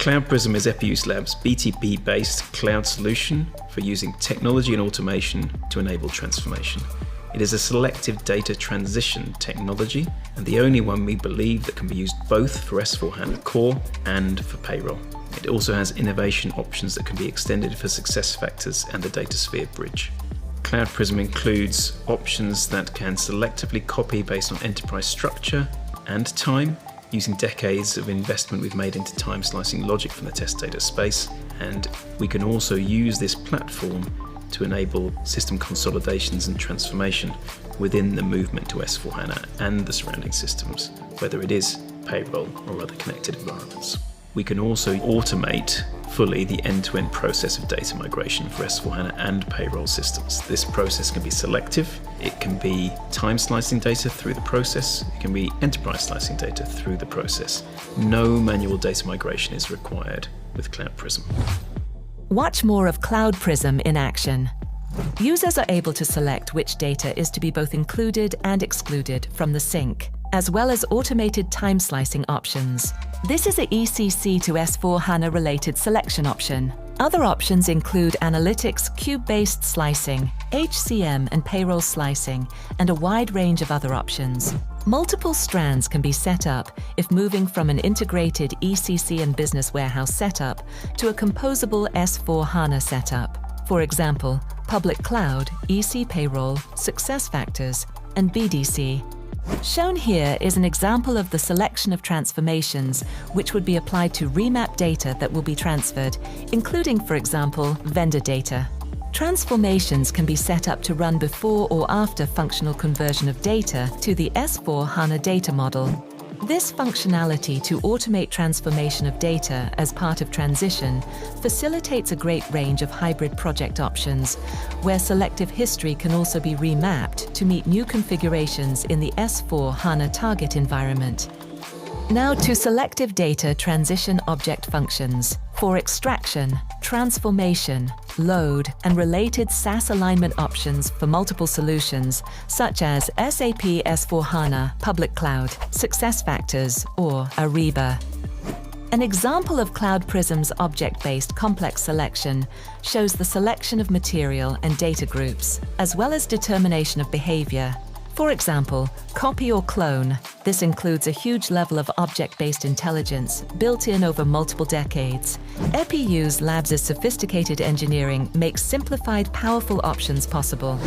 Cloud PRISM is EPI-USE Labs BTP-based cloud solution for using technology and automation to enable transformation. It is a selective data transition technology and the only one we believe that can be used both for S/4HANA Core and for Payroll. It also has innovation options that can be extended for SuccessFactors and the Datasphere Bridge. Cloud PRISM includes options that can selectively copy based on enterprise structure and time, using decades of investment we've made into time slicing logic from the test data space. And we can also use this platform to enable system consolidations and transformation within the movement to S/4HANA and the surrounding systems, whether it is Payroll or other connected environments. We can also automate fully the end-to-end process of data migration for S/4HANA and Payroll systems. This process can be selective, it can be time slicing data through the process, it can be enterprise slicing data through the process. No manual data migration is required with Cloud PRISM. Watch more of Cloud PRISM in action. Users are able to select which data is to be both included and excluded from the sync, as well as automated time slicing options. This is a ECC to S/4HANA related selection option. Other options include analytics, cube-based slicing, HCM and payroll slicing, and a wide range of other options. Multiple strands can be set up if moving from an integrated ECC and business warehouse setup to a composable S/4HANA setup. For example, public cloud, EC payroll, SuccessFactors, and BDC. Shown here is an example of the selection of transformations which would be applied to remap data that will be transferred, including, for example, vendor data. Transformations can be set up to run before or after functional conversion of data to the S/4HANA data model. This functionality to automate transformation of data as part of transition facilitates a great range of hybrid project options, where selective history can also be remapped to meet new configurations in the S/4HANA target environment. Now to selective data transition object functions. For extraction, transformation, load, and related SAS alignment options for multiple solutions, such as SAP S/4HANA, Public Cloud, SuccessFactors, or Ariba. An example of Cloud PRISM's object-based complex selection shows the selection of material and data groups, as well as determination of behavior. For example, copy or clone. This includes a huge level of object-based intelligence built in over multiple decades. EPI-USE Labs' sophisticated engineering makes simplified, powerful options possible.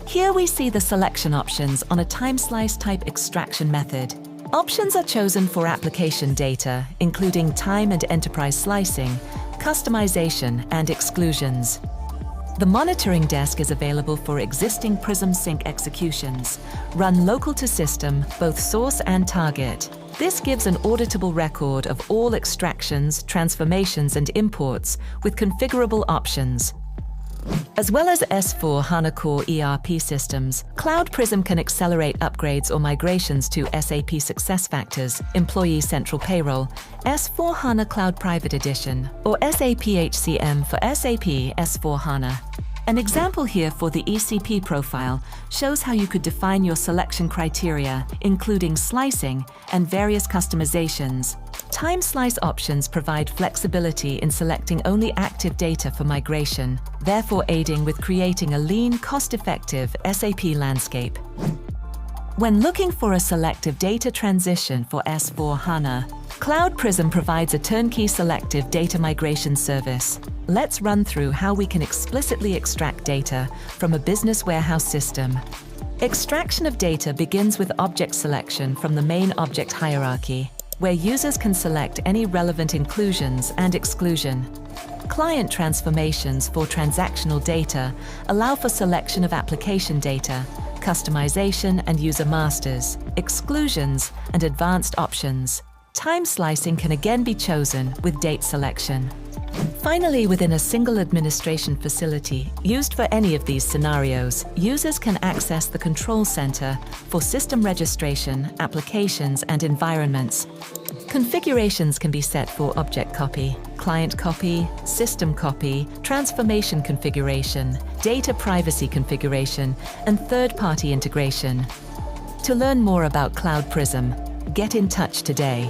Here we see the selection options on a time slice type extraction method. Options are chosen for application data, including time and enterprise slicing, customization, and exclusions. The monitoring desk is available for existing PRISM sync executions, run local to system, both source and target. This gives an auditable record of all extractions, transformations, and imports with configurable options. As well as S/4HANA Core ERP systems, Cloud PRISM can accelerate upgrades or migrations to SAP SuccessFactors, Employee Central Payroll, S/4HANA Cloud Private Edition, or SAP HCM for SAP S/4HANA. An example here for the ECP profile shows how you could define your selection criteria, including slicing and various customizations. Time slice options provide flexibility in selecting only active data for migration, therefore aiding with creating a lean, cost-effective SAP landscape. When looking for a selective data transition for S/4HANA, Cloud PRISM provides a turnkey selective data migration service. Let's run through how we can explicitly extract data from a business warehouse system. Extraction of data begins with object selection from the main object hierarchy, where users can select any relevant inclusions and exclusion. Client transformations for transactional data allow for selection of application data, customization and user masters, exclusions, and advanced options. Time slicing can again be chosen with date selection. Finally, within a single administration facility used for any of these scenarios, users can access the control center for system registration, applications, and environments. Configurations can be set for object copy, client copy, system copy, transformation configuration, data privacy configuration, and third-party integration. To learn more about Cloud PRISM, get in touch today.